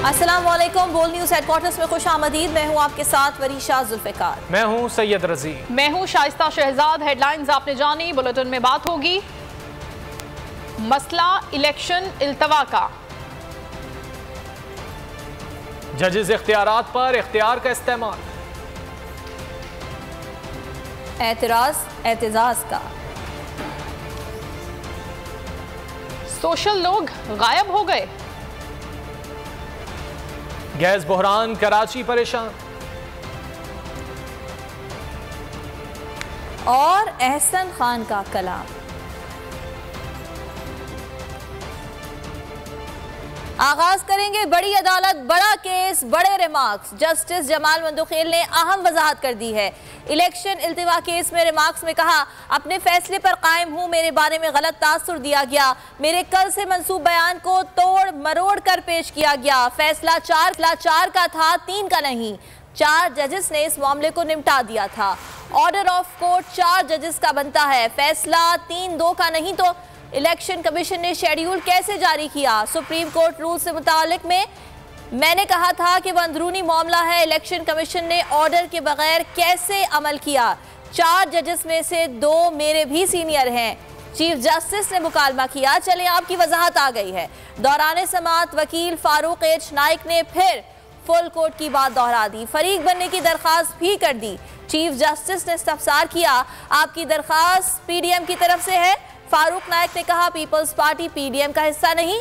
अस्सलामुअलैकुम। बोल news headquarters में खुश आमदीद। मैं हूँ आपके साथ वरीशा जुल्फ़िकार। मैं हूँ सैयद रजी। मैं हूँ शाइस्ता शहजाद। हेडलाइंस आपने जानी, बुलेटिन में बात होगी। मसला इलेक्शन इल्तवा का, जजेस इख्तियारात पर इख्तियार का इस्तेमाल, एतजाज का, सोशल लोग गायब हो गए, गैस बहरान कराची परेशान, और एहसन खान का कलाम। आगाज करेंगे बड़ी अदालत, बड़ा केस, बड़े रिमार्क्स। जस्टिस जमाल मंदुखेल ने अहम वजाहत कर दी है। इलेक्शन इल्तिवा केस में रिमार्क्स में कहा, अपने फैसले पर कायम हूं, मेरे बारे में गलत तासुर दिया गया, मेरे कल से मंसूब बयान को तोड़ मरोड़ कर पेश किया गया। फैसला 4 का था, 3 का नहीं। 4 जजेस ने इस मामले को निपटा दिया था। ऑर्डर ऑफ कोर्ट 4 जजेस का बनता है, फैसला 3-2 का नहीं। तो इलेक्शन कमीशन ने शेड्यूल कैसे जारी किया? सुप्रीम कोर्ट रूल से मुतालिक में मैंने कहा था कि वह अंदरूनी मामला है। इलेक्शन कमीशन ने ऑर्डर के बगैर कैसे अमल किया? 4 जजेस में से 2 मेरे भी सीनियर हैं। चीफ जस्टिस ने मुकालमा किया। चले, आपकी वजाहत आ गई है। दौरान समाअत वकील फारूक एच नाइक ने फिर फुल कोर्ट की बात दोहरा दी, फरीक बनने की दरख्वास्त भी कर दी। चीफ जस्टिस ने इस्तफसार किया, आपकी दरख्वास्त पीडीएम की तरफ से है? फारूक नाइक ने कहा, पीपल्स पार्टी पीडीएम का हिस्सा नहीं।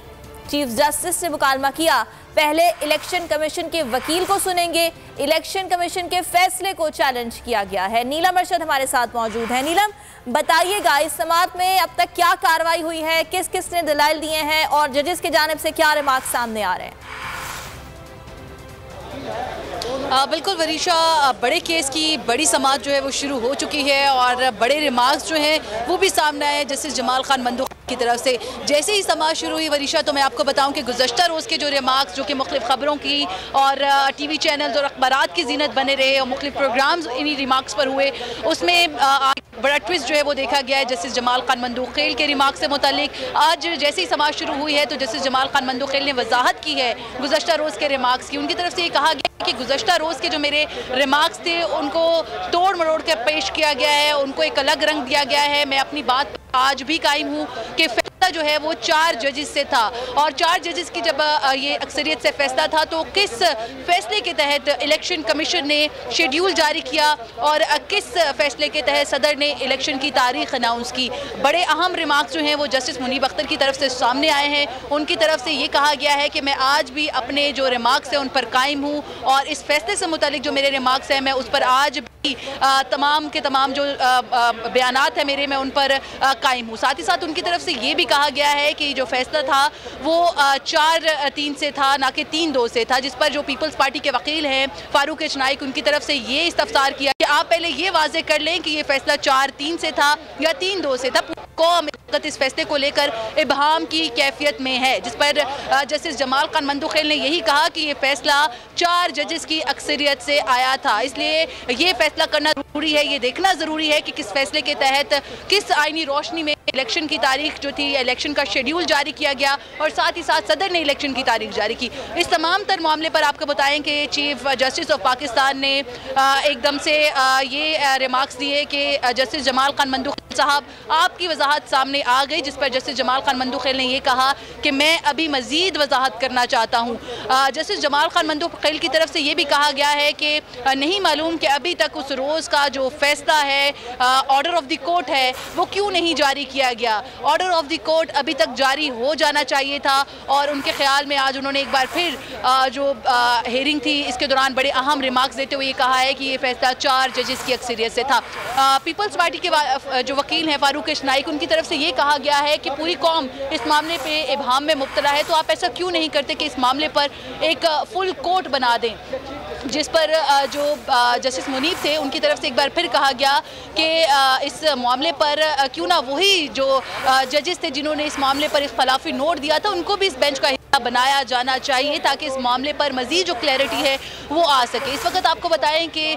चीफ जस्टिस ने मुकालमा किया, पहले इलेक्शन कमीशन के वकील को सुनेंगे। इलेक्शन कमीशन के फैसले को चैलेंज किया गया है। नीलम अरशद हमारे साथ मौजूद है। नीलम, बताइएगा इस समाअत में अब तक क्या कार्रवाई हुई है, किस किस ने दलाइल दिए हैं और जजेस की जानिब से क्या रिमार्क सामने आ रहे हैं? बिल्कुल वरीशा, बड़े केस की बड़ी समाअत जो है वो शुरू हो चुकी है और बड़े रिमार्क्स जो हैं वो भी सामने आए जस्टिस जमाल खान मंदुखेल की तरफ से। जैसे ही समाअत शुरू हुई वरीशा, तो मैं आपको बताऊं कि गुज़श्ता रोज़ के जो रिमार्क्स जो कि मुख्तलिफ ख़बरों की और टीवी चैनल्स और अखबारात की जीनत बने रहे और मुख्तलिफ प्रोग्राम्स इन्हीं रिमार्क्स पर हुए, उसमें बड़ा ट्विस्ट जो है वो देखा गया है जस्टिस जमाल खान मंदुखेल के रिमार्क से मुतालिक। आज जैसे ही समाअत शुरू हुई है तो जस्टिस जमाल खान मंदुखेल ने वजाहत की है गुज़श्ता रोज़ के रिमार्क्स की। उनकी तरफ से ये कहा गया कि गुज़श्ता रोज़ के जो मेरे रिमार्क्स थे उनको तोड़ मरोड़ कर पेश किया गया है, उनको एक अलग रंग दिया गया है। मैं अपनी बात आज भी कायम हूँ कि फैसला जो है वो 4 जजेस से था और 4 जजेस की जब ये अक्सरियत से फैसला था तो किस फैसले के तहत इलेक्शन कमीशन ने शेड्यूल जारी किया और किस फैसले के तहत सदर ने इलेक्शन की तारीख अनाउंस की। बड़े अहम रिमार्क्स जो हैं वो जस्टिस मुनीब अख्तर की तरफ से सामने आए हैं। उनकी तरफ से ये कहा गया है कि मैं आज भी अपने जो रिमार्क्स हैं उन पर कायम हूँ और इस फैसले से मुतालिक जो मेरे रिमार्क्स हैं मैं उस पर आज भी तमाम के तमाम जो बयानात हैं मेरे, मैं उन पर कायम हूँ। साथ ही साथ उनकी तरफ से ये भी कहा गया है कि जो फैसला था वो 4-3 से था, ना कि 3-2 से था, जिस पर जो पीपल्स पार्टी के वकील हैं फारूक एच नाइक, उनकी तरफ से ये इस्तफसार किया कि आप पहले ये वाज़ेह कर लें कि ये फैसला 4-3 से था या 3-2 से था। कौम इस फैसले को लेकर इबहाम की कैफियत में है, जिस पर जस्टिस जमाल खान मंदुखेल ने यही कहा कि ये फैसला 4 जजेस की अक्सरियत से आया था, इसलिए ये फैसला करना ज़रूरी है, ये देखना ज़रूरी है कि किस फैसले के तहत किस आईनी रोशनी में इलेक्शन की तारीख जो थी, इलेक्शन का शेड्यूल जारी किया गया और साथ ही साथ सदर ने इलेक्शन की तारीख जारी की। इस तमाम तर मामले पर आपको बताएं कि चीफ जस्टिस ऑफ पाकिस्तान ने एकदम से ये रिमार्क्स दिए कि जस्टिस जमाल खान मंदुखेल साहब, आपकी वजाहत सामने आ गई, जिस पर जस्टिस जमाल खान मंदुखेल ने ये कहा कि मैं अभी मजीद वजाहत करना चाहता हूँ। जस्टिस जमाल खान मंदुखेल की तरफ से ये भी कहा गया है कि नहीं मालूम कि अभी तक उस रोज़ का जो फैसला है, ऑर्डर ऑफ द कोर्ट है, वो क्यों नहीं जारी किया गया। ऑर्डर ऑफ द कोर्ट अभी तक जारी हो जाना चाहिए था और उनके ख्याल में आज उन्होंने एक बार फिर जो हेयरिंग थी इसके दौरान बड़े अहम रिमार्क्स देते हुए ये कहा है कि ये फैसला 4 जजेस की अक्सरियत से था। पीपल्स पार्टी के जो वकील हैं फारूक एच नाइक, उनकी तरफ से ये कहा गया है कि पूरी कौम इस मामले पे इबहाम में मुब्तला है, तो आप ऐसा क्यों नहीं करते कि इस मामले पर एक फुल कोर्ट बना दें। जिस पर जो जस्टिस मुनीब थे उनकी तरफ से एक बार फिर कहा गया कि इस मामले पर क्यों ना वही जो जजेस थे जिन्होंने इस मामले पर इख्तलाफी नोट दिया था उनको भी इस बेंच का बनाया जाना चाहिए ताकि इस मामले पर मजीद जो क्लैरिटी है वो आ सके। इस वक्त आपको बताएं कि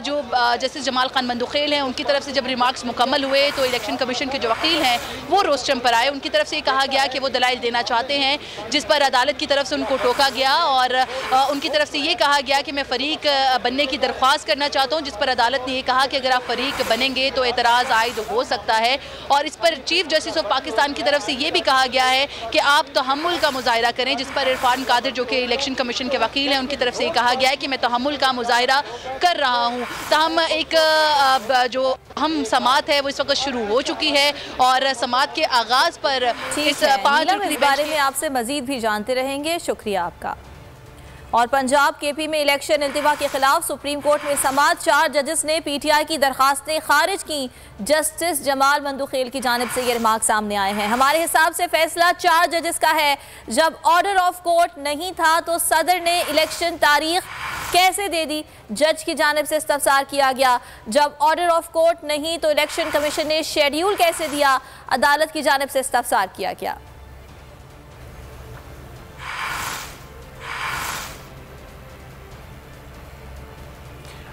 जो जस्टिस जमाल खान मंदुखेल हैं उनकी तरफ से जब रिमार्क्स मुकम्मल हुए तो इलेक्शन कमीशन के जो वकील हैं वो रोस्टम पर आए। उनकी तरफ से कहा गया कि वो दलाइल देना चाहते हैं, जिस पर अदालत की तरफ से उनको टोका गया और उनकी तरफ से ये कहा गया कि मैं फ़रीक बनने की दरख्वास्त करना चाहता हूँ, जिस पर अदालत ने ये कहा कि अगर आप फ़रीक बनेंगे तो एतराज़ आयद हो सकता है। और इस पर चीफ जस्टिस ऑफ पाकिस्तान की तरफ से ये भी कहा गया है कि आप तहम्मुल का मुजाहिरा करें, जिस पर इरफान कादिर जो कि इलेक्शन कमीशन के वकील हैं उनकी तरफ से कहा गया है कि मैं तहम्मुल का मुजाहिरा कर रहा हूँ। तहम एक जो हम समात है वो इस वक्त शुरू हो चुकी है और समात के आगाज पर इस 5 इस बारे में आपसे मजीद भी जानते रहेंगे। शुक्रिया आपका। और पंजाब केपी में इलेक्शन इल्तिवा के खिलाफ सुप्रीम कोर्ट में समात 4 जजेस ने पीटीआई की दरखास्तें खारिज की। जस्टिस जमाल मंदुखेल की जानिब से ये रिमार्क सामने आए हैं। हमारे हिसाब से फैसला 4 जजेस का है। जब ऑर्डर ऑफ कोर्ट नहीं था तो सदर ने इलेक्शन तारीख कैसे दे दी? जज की जानिब से इस्तफसार किया गया। जब ऑर्डर ऑफ कोर्ट नहीं तो इलेक्शन कमीशन ने शेड्यूल कैसे दिया? अदालत की जानिब से इस्तफसार किया गया।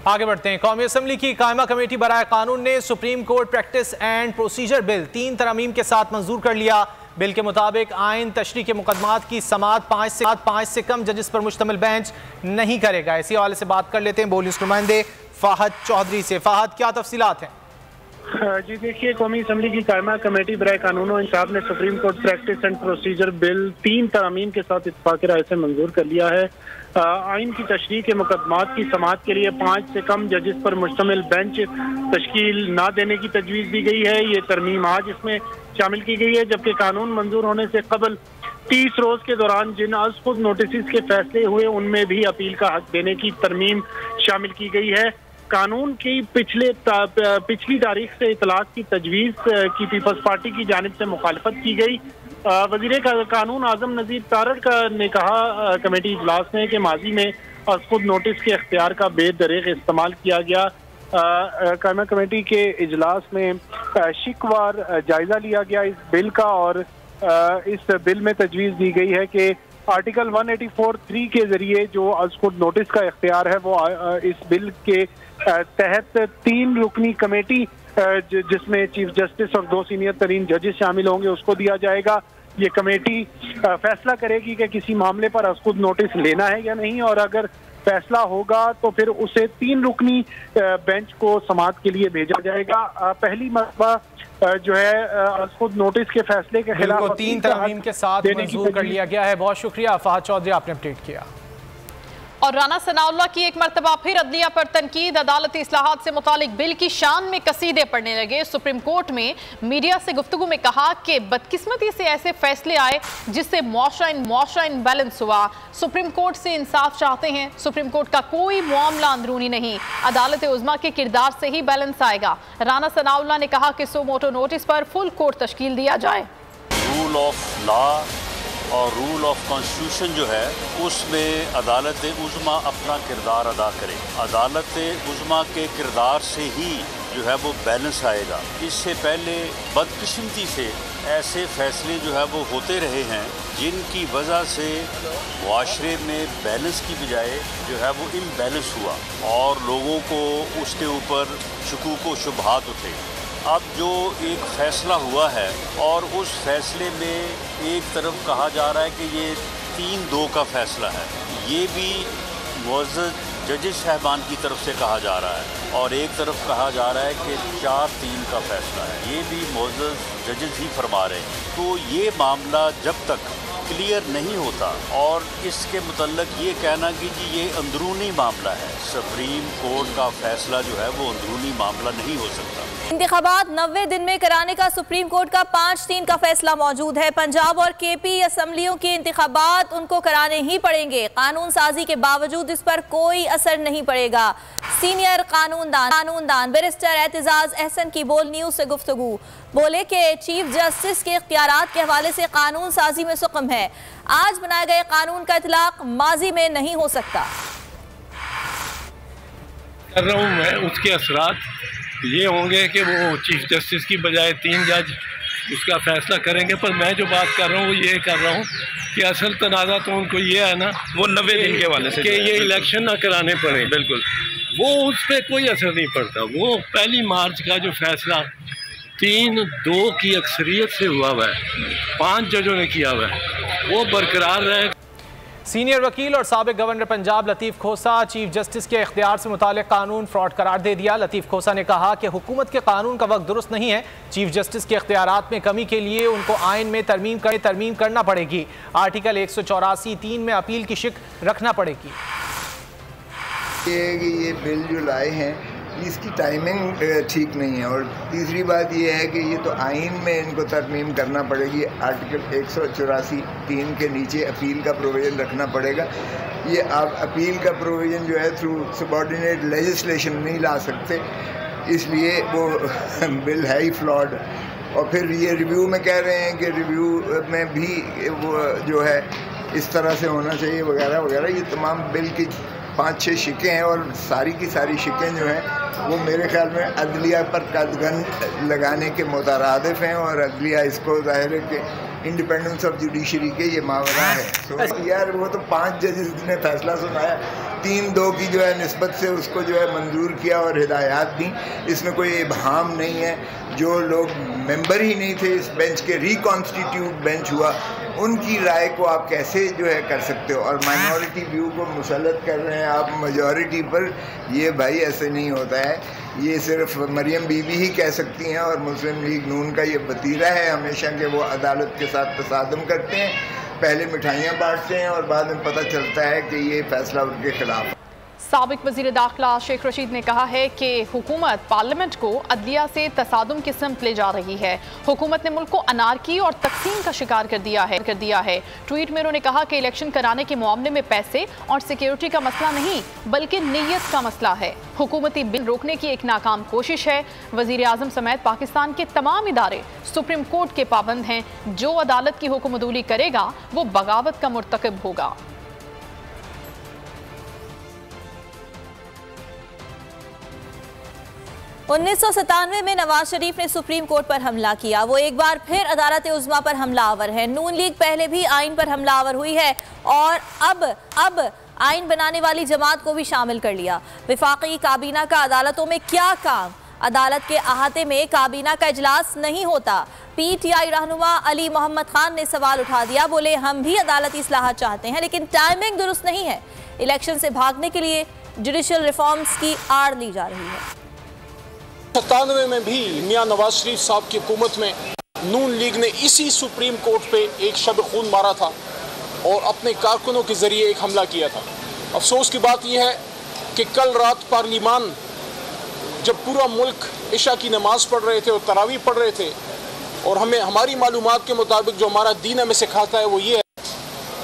आगे बढ़ते हैं। कौमी असम्बली की कायमा कमेटी बराए कानून ने supreme court practice and procedure bill 3 तरमीम के साथ मंजूर कर लिया। बिल के मुताबिक आइन तशरीह के मुकदमात की समात 5 से कम जजेस पर मुश्तमिल बेंच नहीं करेगा। इसी हवाले से बात कर लेते हैं बोली नुमाइंदे फाहद चौधरी से। फाहद, क्या तफसीलात हैं? जी देखिए, कौमी असम्बली की कायमा कमेटी बराए कानून और इंसाफ ने supreme court practice and procedure bill 3 तरमीम के साथ इत्तफाक़ राय से मंजूर कर लिया है। आइन की तशरीह के मुकदमात की समात के लिए 5 से कम जजेस पर मुश्तमिल बेंच तश्कील ना देने की तजवीज़ दी गई है। ये तरमीम आज इसमें शामिल की गई है, जबकि कानून मंजूर होने से कबल 30 रोज के दौरान जिन आज खुद नोटिस के फैसले हुए उनमें भी अपील का हक देने की तरमीम शामिल की गई है। कानून की पिछली तारीख से इतलाक की तजवीज़ की पीपल्स पार्टी की जानिब से मुखालफत की गई। वज़ीर कानून आज़म नज़ीर तारड़ ने कहा कमेटी इजलास में कि माजी में खुद नोटिस के इख्तियार का बेदरीग इस्तेमाल किया गया। कायमा कमेटी के इजलास में शिकवार जायजा लिया गया इस बिल का और इस बिल में तजवीज़ दी गई है कि आर्टिकल 184(3) के जरिए जो आज खुद नोटिस का इख्तियार है वो इस बिल के तहत 3 रुकनी कमेटी जिसमें चीफ जस्टिस और 2 सीनियर तरीन जजेस शामिल होंगे उसको दिया जाएगा। ये कमेटी फैसला करेगी कि किसी मामले पर आज खुद नोटिस लेना है या नहीं, और अगर फैसला होगा तो फिर उसे 3 रुकनी बेंच को समात के लिए भेजा जाएगा। पहली मरतबा जो है खुद नोटिस के फैसले के खिलाफ 3 तरमीम के साथ मंजूर कर लिया गया है। बहुत शुक्रिया फाहद चौधरी, आपने अपडेट किया। और राना सनाउल्लाह की एक मरतबा फिर अदलिया पर तनकीद। अदालती इस्लाहात से मुतालिक बिल की शान में कसीदे पड़ने लगे। सुप्रीम कोर्ट में मीडिया से गुफ्तगू में कहा कि बदकिस्मती से ऐसे फैसले आए जिससे मुआशरा इनबैलेंस हुआ। सुप्रीम कोर्ट से इंसाफ चाहते हैं। सुप्रीम कोर्ट का कोई मामला अंदरूनी नहीं, अदालत उज़्मा के किरदार से ही बैलेंस आएगा। राना सनाउल्लाह ने कहा कि सो मोटो नोटिस पर फुल कोर्ट तश्कील दिया जाए। रूल ऑफ लॉ और रूल ऑफ कॉन्स्टिट्यूशन जो है उसमें अदालत उज़्मा अपना किरदार अदा करे। अदालत उज़्मा के किरदार से ही जो है वो बैलेंस आएगा। इससे पहले बदकिस्मती से ऐसे फैसले जो है वो होते रहे हैं जिनकी वजह से मुआशरे में बैलेंस की बजाय जो है वो इम्बैलेंस हुआ और लोगों को उसके ऊपर शकूक व शुबहात उठे। अब जो एक फ़ैसला हुआ है और उस फैसले में एक तरफ कहा जा रहा है कि ये 3-2 का फ़ैसला है, ये भी मुअज़्ज़ज़ जजेस साहबान की तरफ से कहा जा रहा है, और एक तरफ कहा जा रहा है कि 4-3 का फ़ैसला है, ये भी मुअज़्ज़ज़ जजेस ही फरमा रहे हैं। तो ये मामला जब तक क्लियर नहीं होता और इसके मुतल्लक ये कहना कि जी ये अंदरूनी मामला है, सुप्रीम कोर्ट का फैसला जो है वो अंदरूनी मामला नहीं हो सकता। इंतखाबात 90 दिन में कराने का सुप्रीम कोर्ट का 5-3 का फैसला मौजूद है। पंजाब और केपी असम्बलियों के इंतखाबात उनको कराने ही पड़ेंगे। कानून साजी के बावजूद इस पर कोई असर नहीं पड़ेगा। सीनियर कानूनदान बैरिस्टर एतजाज अहसन की बोल न्यूज़ से गुफ्तगू। बोले कि चीफ जस्टिस के इख्तियारात के हवाले से कानून साजी में सुकम है। आज बनाए गए कानून का इतलाक माजी में नहीं हो सकता। कर रहा हूँ मैं, उसके असरात ये होंगे कि वो चीफ जस्टिस की बजाय 3 जज उसका फैसला करेंगे। पर मैं जो बात कर रहा हूँ वो ये कर रहा हूँ कि असल तनाज़ा तो उनको ये है ना, वो 90 दिन के वाले से कि ये इलेक्शन ना कराने पड़े। बिल्कुल, वो उस पर कोई असर नहीं पड़ता। वो 1 मार्च का जो फैसला 3-2 की अक्सरियत से हुआ हुआ है, 5 जजों ने किया हुआ है, वो बरकरार रहे। सीनियर वकील और साबिक गवर्नर पंजाब लतीफ़ खोसा चीफ जस्टिस के इख्तियार से मुताल्लिक़ कानून फ्रॉड करार दे दिया। लतीफ़ खोसा ने कहा कि हुकूमत के कानून का वक्त दुरुस्त नहीं है। चीफ जस्टिस के इख्तियारात में कमी के लिए उनको आइन में तरमीम करना पड़ेगी। आर्टिकल 184(3) में अपील की शिक रखना पड़ेगी। ये बिल जो लाए हैं इसकी टाइमिंग ठीक नहीं है, और तीसरी बात ये है कि ये तो आइन में इनको तरमीम करना पड़ेगी। आर्टिकल 184(3) के नीचे अपील का प्रोविज़न रखना पड़ेगा। ये आप अपील का प्रोविज़न जो है थ्रू सबऑर्डिनेट लेजिस्लेशन नहीं ला सकते, इसलिए वो बिल है ही फ्लॉड। और फिर ये रिव्यू में कह रहे हैं कि रिव्यू में भी वो जो है इस तरह से होना चाहिए वगैरह वगैरह। ये तमाम बिल की 5-6 शिकें हैं, और सारी की सारी शिकें जो हैं वो मेरे ख्याल में अदलिया पर कदगन लगाने के मुतरादिफ हैं, और अदलिया इसको ज़ाहिर है कि इंडिपेंडेंस ऑफ जुडिशरी के ये मावरा है। तो यार वो तो 5 जजेस ने फैसला सुनाया, 3-2 की जो है निस्बत से उसको जो है मंजूर किया और हिदायत दी। इसमें कोई इबहाम नहीं है। जो लोग मेंबर ही नहीं थे इस बेंच के, रिकॉन्स्टिट्यूट बेंच हुआ, उनकी राय को आप कैसे जो है कर सकते हो, और माइनॉरिटी व्यू को मुसल्लत कर रहे हैं आप मेजॉरिटी पर। ये भाई ऐसे नहीं होता है। ये सिर्फ मरियम बीबी ही कह सकती हैं, और मुस्लिम लीग नून का ये वतीरा है हमेशा कि वो अदालत के साथ तसादम करते हैं, पहले मिठाइयाँ बांटते हैं और बाद में पता चलता है कि ये फैसला उनके खिलाफ है। साबिक वज़ीर दाखिला शेख रशीद ने कहा है कि हुकूमत पार्लियामेंट को अदलिया से तसादुम की सिमत ले जा रही है। हुकूमत ने मुल्क को अनारकी और तकसीम का शिकार कर दिया है। ट्वीट में उन्होंने कहा कि इलेक्शन कराने के मामले में पैसे और सिक्योरिटी का मसला नहीं बल्कि नीयत का मसला है। हुकूमती बिल रोकने की एक नाकाम कोशिश है। वज़ीर आज़म समेत पाकिस्तान के तमाम इदारे सुप्रीम कोर्ट के पाबंद हैं। जो अदालत की हुक्मअदूली करेगा वो बगावत का मुर्तकब होगा। 1997 में नवाज शरीफ ने सुप्रीम कोर्ट पर हमला किया। वो एक बार फिर अदालत उज़्मा पर हमलावर है। नून लीग पहले भी आइन पर हमलावर हुई है और अब आइन बनाने वाली जमात को भी शामिल कर लिया। विफाकी काबीना का अदालतों में क्या काम? अदालत के अहाते में काबीना का इजलास नहीं होता। PTI रहनुमा अली मोहम्मद खान ने सवाल उठा दिया। बोले हम भी अदालती इस्लाहात चाहते हैं लेकिन टाइमिंग दुरुस्त नहीं है। इलेक्शन से भागने के लिए जुडिशल रिफॉर्म्स की आड़ ली जा रही है। 97 में भी मियां नवाज शरीफ साहब की हुकूमत में नून लीग ने इसी सुप्रीम कोर्ट पे एक शब खून मारा था और अपने कारकुनों के ज़रिए एक हमला किया था। अफसोस की बात यह है कि कल रात पार्लिमान जब पूरा मुल्क इशा की नमाज़ पढ़ रहे थे और तरावी पढ़ रहे थे, और हमारी मालूमात के मुताबिक जो हमारा दीन हमें सिखाता है वो ये है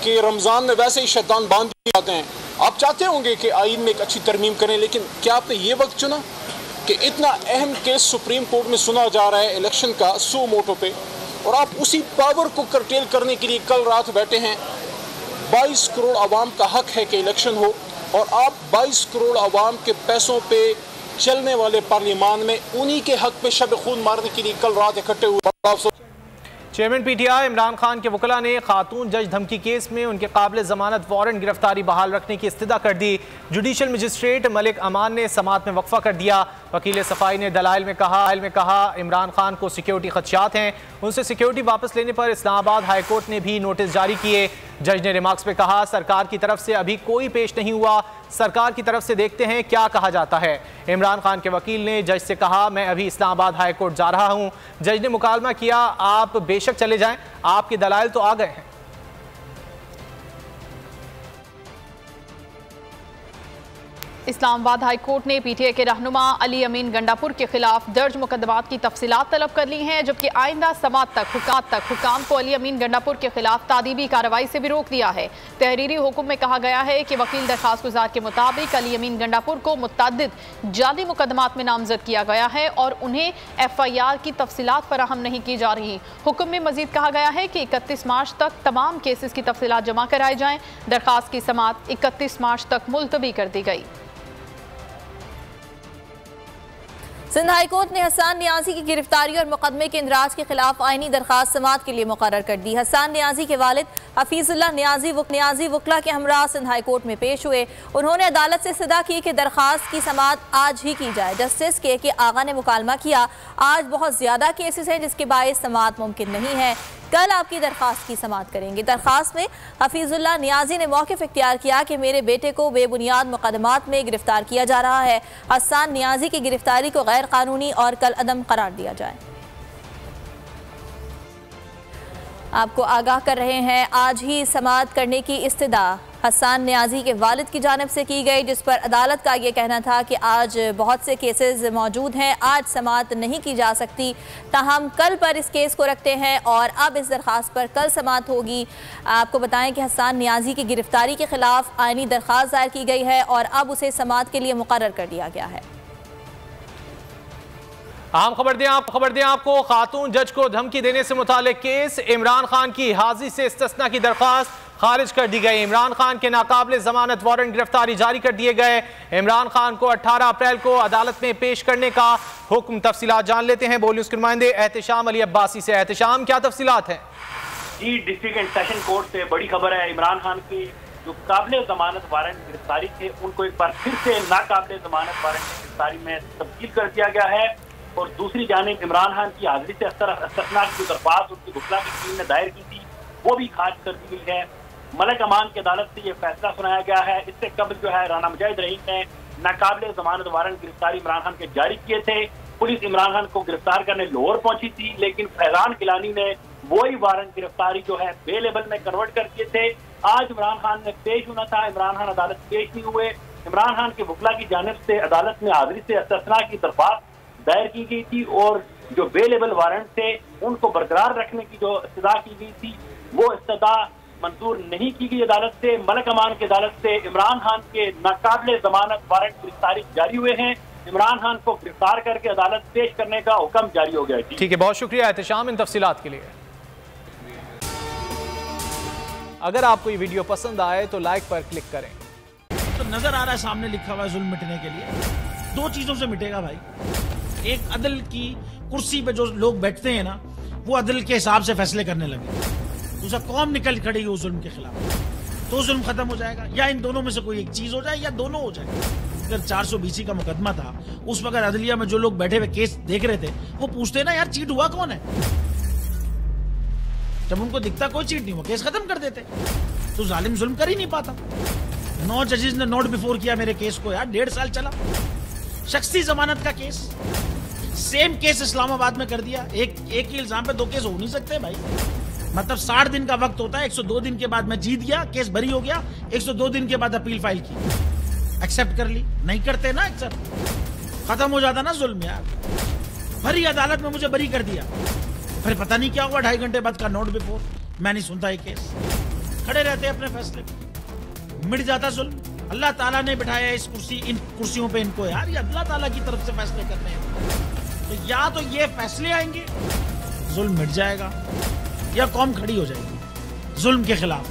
कि रमज़ान में वैसे ही शैतान बांध दिए जाते हैं। आप चाहते होंगे कि आइन में एक अच्छी तरमीम करें, लेकिन क्या आपने ये वक्त चुना कि इतना अहम केस सुप्रीम कोर्ट में सुना जा रहा है इलेक्शन का सो मोटो पे, और आप उसी पावर को करटेल करने के लिए कल रात बैठे हैं। 22 करोड़ आवाम का हक है कि इलेक्शन हो, और आप 22 करोड़ आवाम के पैसों पे चलने वाले पार्लियामान में उन्हीं के हक पे शब खून मारने के लिए कल रात इकट्ठे हुए। चेयरमैन PTI इमरान खान के वकला ने खातून जज धमकी केस में उनके काबिल ज़मानत वारंट गिरफ्तारी बहाल रखने की इस्तदा कर दी। जुडिशल मजिस्ट्रेट मलिक अमान ने समात में वक्फा कर दिया। वकील सफाई ने दलाइल में कहा इमरान खान को सिक्योरिटी खदशात हैं। उनसे सिक्योरिटी वापस लेने पर इस्लामाबाद हाई कोर्ट ने भी नोटिस जारी किए। जज ने रिमार्क्स में कहा सरकार की तरफ से अभी कोई पेश नहीं हुआ, सरकार की तरफ से देखते हैं क्या कहा जाता है। इमरान खान के वकील ने जज से कहा मैं अभी इस्लामाबाद हाई कोर्ट जा रहा हूं। जज ने मुकालमा किया आप बेशक चले जाएं, आपके दलाइल तो आ गए हैं। इस्लामाबाद हाई कोर्ट ने PTI के रहनुमा अली अमीन गंडापुर के खिलाफ दर्ज मुकदमात की तफसीलात तलब कर ली हैं, जबकि आइंदा समात तक हुकाम को अली अमीन गंडापुर के खिलाफ तादीबी कार्रवाई से भी रोक दिया है। तहरीरी हुक्म में कहा गया है कि वकील दरखास्त गुजार के मुताबिक अली अमीन गंडापुर को मुतअद्दिद जाली मुकदमात में नामजद किया गया है और उन्हें FIR की तफसीलात फराहम नहीं की जा रही। हुक्म में मजीद कहा गया है कि 31 मार्च तक तमाम केसेस की तफसीलात जमा कराई जाएँ। दरखास्त की समात 31 मार्च तक मुलतवी कर दी गई। सिंध हाई कोर्ट ने हसन नियाजी की गिरफ्तारी और मुकदमे के इंदराज के खिलाफ आईनी दरखास्त समाअत के लिए मुकर्रर कर दी। हसन नियाजी के वालिद हफीजुल्लाह नियाजी वकला के हमरा सिंध हाई कोर्ट में पेश हुए। उन्होंने अदालत से इस्तदा की कि दरखास्त की समाअत आज ही की जाए। जस्टिस के आगा ने मुकालमा किया, आज बहुत ज्यादा केसेस हैं जिसके बायस समाअत मुमकिन नहीं है, कल आपकी दरखास्त की समाअत करेंगे। दरखास्त में हफीजुल्लाह नियाजी ने मौक़िफ़ इख्तियार किया कि मेरे बेटे को बेबुनियाद मुकदमात में गिरफ्तार किया जा रहा है। हसन नियाजी की गिरफ्तारी को गैर कानूनी और कल अदम करार दिया जाए। आपको आगाह कर रहे हैं, आज ही समाअत करने की इस्तदा हसन नियाजी के वालिद की जानिब से की गई, जिस पर अदालत का ये कहना था कि आज बहुत से केसेस मौजूद हैं, आज समाअत नहीं की जा सकती, ताहम कल पर इस केस को रखते हैं और अब इस दरख्वास्त पर कल समाअत होगी। आपको बताएं कि हसन नियाजी की गिरफ्तारी के खिलाफ आईनी दरख्वास्त दायर की गई है और अब उसे समाअत के लिए मुकर्रर कर दिया गया है। अहम खबर दें आपको, खातून जज को धमकी देने से मुतालिक केस, इमरान खान की हाजिरी से इस्तिस्ना की दरख्वास्त खारिज कर दी गई। इमरान खान के नाकाबिले जमानत वारंट गिरफ्तारी जारी कर दिए गए। इमरान खान को 18 अप्रैल को अदालत में पेश करने का हुक्म। तफसीलात जान लेते हैं बोली उसके नुमाइंदे एहतशाम अली अब्बासी से। एहतशाम, क्या तफसीलात हैं? जी, डिस्ट्रिक्ट एंड सेशन कोर्ट से बड़ी खबर है। इमरान खान की जो काबिले जमानत वारंट गिरफ्तारी थे उनको एक बार फिर से नाकाबिले जमानत वारंट गिरफ्तारी में तब्दील कर दिया गया है और दूसरी जानिब इमरान खान की हाजिरी से इस्तिस्ना की दरख्वास्त उनकी वकला की टीम ने दायर की थी वो भी खारिज कर दी गई है। मलिक अमान की अदालत से ये फैसला सुनाया गया है। इससे कबल जो है राना मुजाहिद रहीम ने नाकाबिले जमानत वारंट गिरफ्तारी इमरान खान के जारी किए थे। पुलिस इमरान खान को गिरफ्तार करने लाहौर पहुंची थी, लेकिन फैजान गिलानी ने वही वारंट गिरफ्तारी जो है बेलेबल में कन्वर्ट कर दिए थे। आज इमरान खान ने पेश होना था, इमरान खान अदालत पेश नहीं हुए। इमरान खान के वकला की जानिब से अदालत में हाजिरी से इस्तिस्ना की दरख्वास्त दायर की गई थी और जो बेलेबल वारंट थे उनको बरकरार रखने की जो इस्तदा की गई थी वो इस्तदा मंजूर नहीं की गई अदालत से। मलिक अमान की अदालत से इमरान खान के नाकाबिले जमानत वारंट गिरफ्तारी जारी हुए हैं। इमरान खान को गिरफ्तार करके अदालत पेश करने का हुक्म जारी हो गया है। ठीक है, बहुत शुक्रिया एहतशाम इन तफसीलात के लिए। अगर आपको ये वीडियो पसंद आए तो लाइक पर क्लिक करें। तो नजर आ रहा है सामने लिखा हुआ है जुल्म मिटने के लिए दो चीजों से मिटेगा भाई। एक, अदल की कुर्सी पे जो लोग बैठते हैं ना वो अदल के हिसाब से फैसले करने लगे। दूसरा, कौम निकल खड़ी उस जुल्म के खिलाफ, तो जुल्म खत्म हो जाएगा। या इन दोनों में से कोई एक चीज हो जाए या दोनों हो जाए। अगर 420 का मुकदमा था उस वक्त अदलिया में जो लोग बैठे हुए केस देख रहे थे वो पूछते ना यार चीट हुआ कौन है, जब उनको दिखता कोई चीट नहीं हुआ केस खत्म कर देते। तो जालिम जुल्म कर ही नहीं पाता। 9 जजेस ने नोट बिफोर किया मेरे केस को यार, 1.5 साल चला। शख्सी जमानत का केस, सेम केस इस्लामाबाद में कर दिया। एक ही इल्जाम पे 2 केस हो नहीं सकते भाई। मतलब 60 दिन का वक्त होता है, 102 दिन के बाद मैं जीत गया, केस बरी हो गया, 102 दिन के बाद अपील फाइल की, एक्सेप्ट कर ली। नहीं करते ना एक्सेप्ट, खत्म हो जाता ना जुल्म यार। भरी अदालत में मुझे बरी कर दिया, फिर पता नहीं क्या हुआ 2.5 घंटे बाद का नोट बिफोर, मैं नहीं सुनता ये केस। खड़े रहते अपने फैसले, मिट जाता जुल्म। अल्लाह ताला ने बिठाया इन कुर्सियों पे इनको यार, ये अल्लाह ताला की तरफ से फैसले करने हैं। तो या तो ये फैसले आएंगे जुल्म मिट जाएगा या कौम खड़ी हो जाएगी जुल्म के खिलाफ।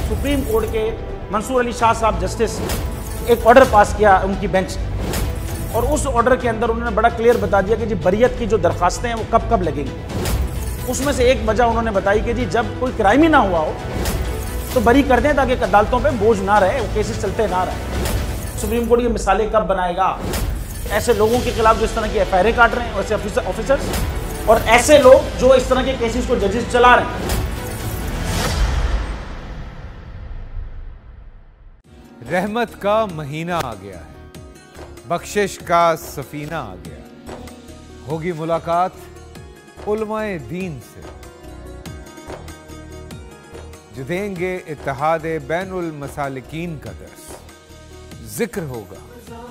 सुप्रीम कोर्ट के मंसूर अली शाह साहब जस्टिस एक ऑर्डर पास किया उनकी बेंच, और उस ऑर्डर के अंदर उन्होंने बड़ा क्लियर बता दिया कि जी बरियत की जो दरखास्तें हैं वो कब कब लगेंगी। उसमें से एक वजह उन्होंने बताई कि जी जब कोई क्राइम ही ना हुआ हो तो बरी कर दें ताकि अदालतों पे बोझ ना रहे, वो केसेस चलते ना रहे। सुप्रीम कोर्ट ये मिसालें कब बनाएगा? ऐसे लोगों के खिलाफ जो इस तरह की एफआईआर काट रहे हैं, वैसे ऑफिसर्स, और ऐसे लोग जो इस तरह के केसेस को जजेस चला रहे हैं। रहमत का महीना आ गया है, बख्शिश का सफीना आ गया, होगी मुलाकात उलमाए दीन से जो देंगे इत्तेहादे बैनुल मसालिकीन का दर्स। जिक्र होगा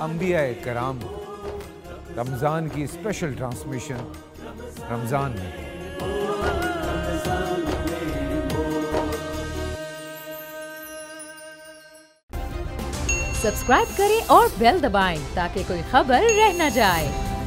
अंबियाए कराम, रमजान की स्पेशल ट्रांसमिशन रमजान में। सब्सक्राइब करें और बेल दबाएं ताकि कोई खबर रह न जाए।